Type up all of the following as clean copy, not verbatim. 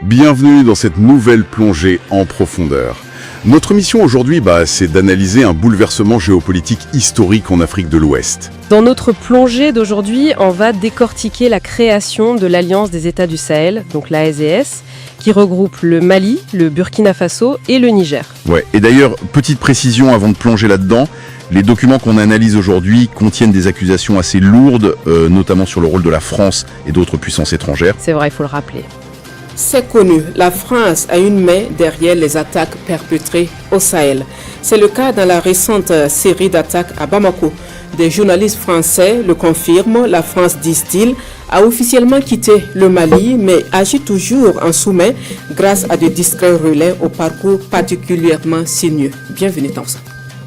Bienvenue dans cette nouvelle plongée en profondeur. Notre mission aujourd'hui, c'est d'analyser un bouleversement géopolitique historique en Afrique de l'Ouest. Dans notre plongée d'aujourd'hui, on va décortiquer la création de l'Alliance des États du Sahel, donc l'AES, qui regroupe le Mali, le Burkina Faso et le Niger. Ouais, et d'ailleurs, petite précision avant de plonger là-dedans, les documents qu'on analyse aujourd'hui contiennent des accusations assez lourdes, notamment sur le rôle de la France et d'autres puissances étrangères. C'est vrai, il faut le rappeler. C'est connu, la France a une main derrière les attaques perpétrées au Sahel. C'est le cas dans la récente série d'attaques à Bamako. Des journalistes français le confirment, la France, disent-ils, a officiellement quitté le Mali, mais agit toujours en sous-main grâce à de discrets relais au parcours particulièrement sinueux. Bienvenue dans ça.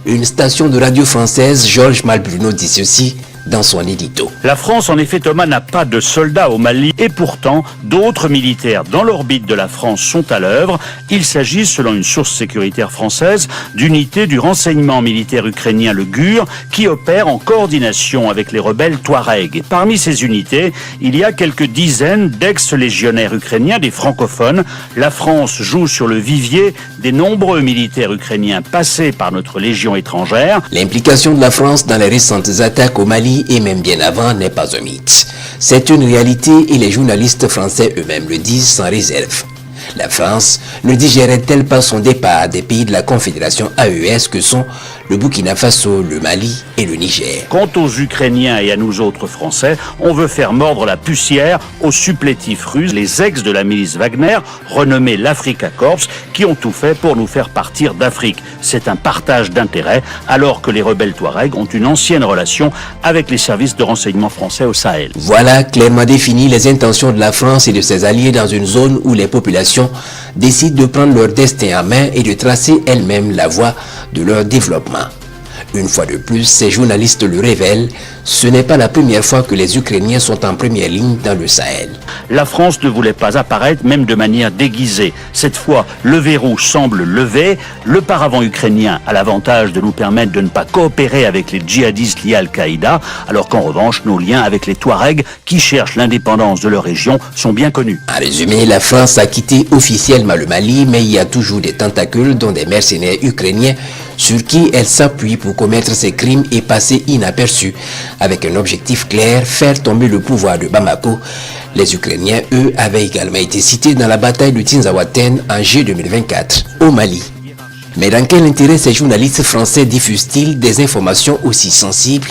Une station de radio française, Georges Malbruno, dit ceci dans son édito. La France, en effet, Thomas, n'a pas de soldats au Mali et pourtant, d'autres militaires dans l'orbite de la France sont à l'œuvre. Il s'agit, selon une source sécuritaire française, d'unités du renseignement militaire ukrainien, le GUR, qui opèrent en coordination avec les rebelles Touaregs. Et parmi ces unités, il y a quelques dizaines d'ex-légionnaires ukrainiens, des francophones. La France joue sur le vivier des nombreux militaires ukrainiens passés par notre légion étrangère. L'implication de la France dans les récentes attaques au Mali et même bien avant n'est pas un mythe. C'est une réalité et les journalistes français eux-mêmes le disent sans réserve. La France ne digérait-elle pas son départ des pays de la Confédération AES que sont le Burkina Faso, le Mali et le Niger? Quant aux Ukrainiens et à nous autres Français, on veut faire mordre la poussière aux supplétifs russes, les ex de la milice Wagner, renommés l'Afrika Korps, qui ont tout fait pour nous faire partir d'Afrique. C'est un partage d'intérêts, alors que les rebelles Touaregs ont une ancienne relation avec les services de renseignement français au Sahel. Voilà clairement définies les intentions de la France et de ses alliés dans une zone où les populations décident de prendre leur destin en main et de tracer elles-mêmes la voie de leur développement. Une fois de plus, ces journalistes le révèlent, ce n'est pas la première fois que les Ukrainiens sont en première ligne dans le Sahel. La France ne voulait pas apparaître, même de manière déguisée. Cette fois, le verrou semble levé. Le paravent ukrainien a l'avantage de nous permettre de ne pas coopérer avec les djihadistes liés à Al-Qaïda, alors qu'en revanche, nos liens avec les Touaregs, qui cherchent l'indépendance de leur région, sont bien connus. En résumé, la France a quitté officiellement le Mali, mais il y a toujours des tentacules, dont des mercenaires ukrainiens, sur qui elle s'appuie pour commettre ses crimes et passer inaperçus, avec un objectif clair, faire tomber le pouvoir de Bamako. Les Ukrainiens, eux, avaient également été cités dans la bataille de Tinzaouaten en juillet 2024, au Mali. Mais dans quel intérêt ces journalistes français diffusent-ils des informations aussi sensibles?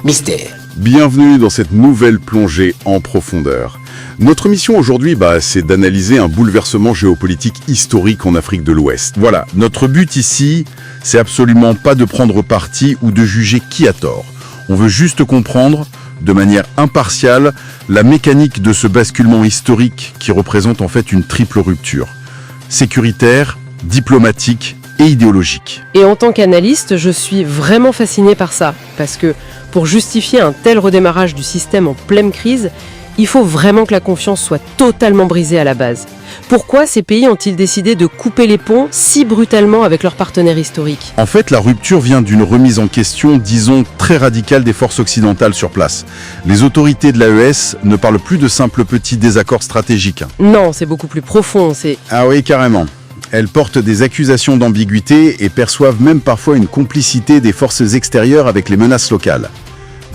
Mystère. Bienvenue dans cette nouvelle plongée en profondeur. Notre mission aujourd'hui, c'est d'analyser un bouleversement géopolitique historique en Afrique de l'Ouest. Voilà, notre but ici, c'est absolument pas de prendre parti ou de juger qui a tort. On veut juste comprendre, de manière impartiale, la mécanique de ce basculement historique qui représente en fait une triple rupture. Sécuritaire, diplomatique et idéologique. Et en tant qu'analyste, je suis vraiment fasciné par ça, parce que pour justifier un tel redémarrage du système en pleine crise, il faut vraiment que la confiance soit totalement brisée à la base. Pourquoi ces pays ont-ils décidé de couper les ponts si brutalement avec leurs partenaires historiques? En fait, la rupture vient d'une remise en question, disons, très radicale des forces occidentales sur place. Les autorités de l'AES ne parlent plus de simples petits désaccords stratégiques. Non, c'est beaucoup plus profond, c'est... Ah oui, carrément. Elles portent des accusations d'ambiguïté et perçoivent même parfois une complicité des forces extérieures avec les menaces locales.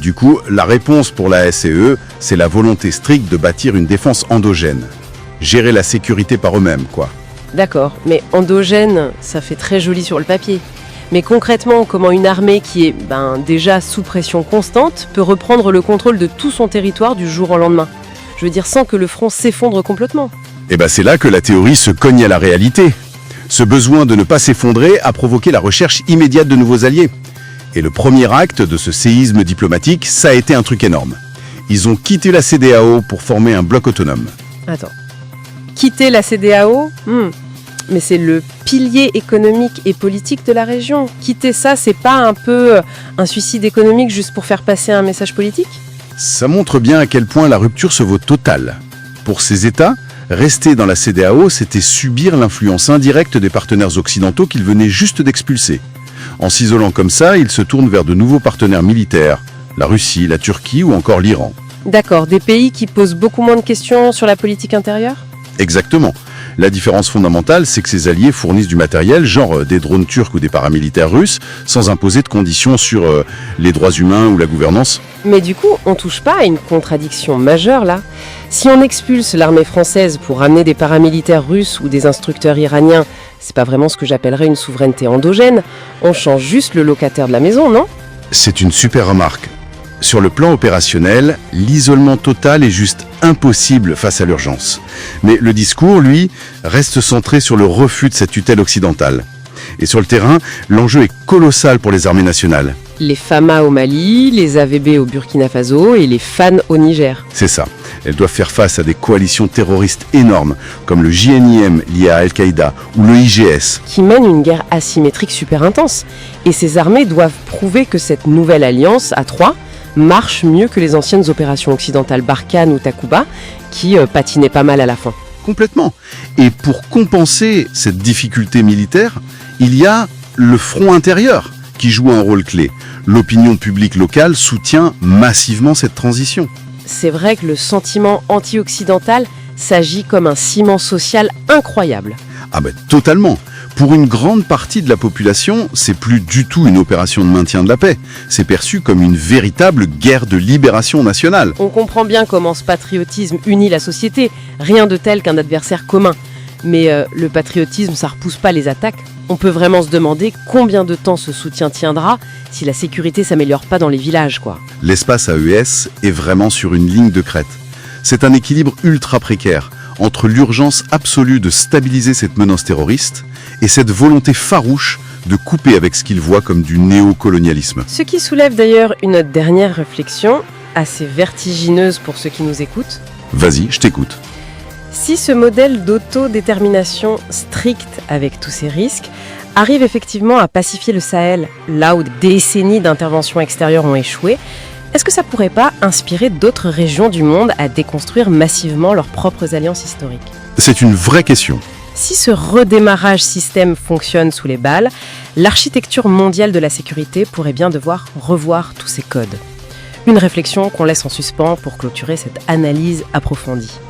Du coup, la réponse pour la SCE, c'est la volonté stricte de bâtir une défense endogène. Gérer la sécurité par eux-mêmes, quoi. D'accord, mais endogène, ça fait très joli sur le papier. Mais concrètement, comment une armée qui est déjà sous pression constante peut reprendre le contrôle de tout son territoire du jour au lendemain? Je veux dire, sans que le front s'effondre complètement. Et c'est là que la théorie se cogne à la réalité. Ce besoin de ne pas s'effondrer a provoqué la recherche immédiate de nouveaux alliés. Et le premier acte de ce séisme diplomatique, ça a été un truc énorme. Ils ont quitté la CEDEAO pour former un bloc autonome. Attends. Quitter la CEDEAO? Mais c'est le pilier économique et politique de la région. Quitter ça, c'est pas un peu un suicide économique juste pour faire passer un message politique? Ça montre bien à quel point la rupture se vaut totale. Pour ces États, rester dans la CEDEAO, c'était subir l'influence indirecte des partenaires occidentaux qu'ils venaient juste d'expulser. En s'isolant comme ça, ils se tournent vers de nouveaux partenaires militaires, la Russie, la Turquie ou encore l'Iran. D'accord, des pays qui posent beaucoup moins de questions sur la politique intérieure? Exactement. La différence fondamentale, c'est que ces alliés fournissent du matériel, genre des drones turcs ou des paramilitaires russes, sans imposer de conditions sur les droits humains ou la gouvernance. Mais du coup, on touche pas à une contradiction majeure là. Si on expulse l'armée française pour ramener des paramilitaires russes ou des instructeurs iraniens, c'est pas vraiment ce que j'appellerais une souveraineté endogène. On change juste le locataire de la maison, non ? C'est une super remarque. Sur le plan opérationnel, l'isolement total est juste impossible face à l'urgence. Mais le discours, lui, reste centré sur le refus de cette tutelle occidentale. Et sur le terrain, l'enjeu est colossal pour les armées nationales. Les FAMA au Mali, les AVB au Burkina Faso et les FAN au Niger. C'est ça. Elles doivent faire face à des coalitions terroristes énormes, comme le JNIM lié à Al-Qaïda ou le IGS. Qui mènent une guerre asymétrique super intense. Et ces armées doivent prouver que cette nouvelle alliance à trois marche mieux que les anciennes opérations occidentales Barkhane ou Takuba, qui patinaient pas mal à la fin. Complètement. Et pour compenser cette difficulté militaire, il y a le front intérieur qui joue un rôle clé. L'opinion publique locale soutient massivement cette transition. C'est vrai que le sentiment anti-occidental s'agit comme un ciment social incroyable. Ah ben totalement. Pour une grande partie de la population, c'est plus du tout une opération de maintien de la paix. C'est perçu comme une véritable guerre de libération nationale. On comprend bien comment ce patriotisme unit la société, rien de tel qu'un adversaire commun. Mais le patriotisme, ça repousse pas les attaques. On peut vraiment se demander combien de temps ce soutien tiendra si la sécurité s'améliore pas dans les villages, quoi. L'espace AES est vraiment sur une ligne de crête. C'est un équilibre ultra précaire entre l'urgence absolue de stabiliser cette menace terroriste et cette volonté farouche de couper avec ce qu'il voit comme du néocolonialisme. Ce qui soulève d'ailleurs une dernière réflexion, assez vertigineuse pour ceux qui nous écoutent. Vas-y, je t'écoute. Si ce modèle d'autodétermination stricte avec tous ses risques arrive effectivement à pacifier le Sahel, là où des décennies d'interventions extérieures ont échoué, est-ce que ça pourrait pas inspirer d'autres régions du monde à déconstruire massivement leurs propres alliances historiques ? C'est une vraie question. Si ce redémarrage système fonctionne sous les balles, l'architecture mondiale de la sécurité pourrait bien devoir revoir tous ses codes. Une réflexion qu'on laisse en suspens pour clôturer cette analyse approfondie.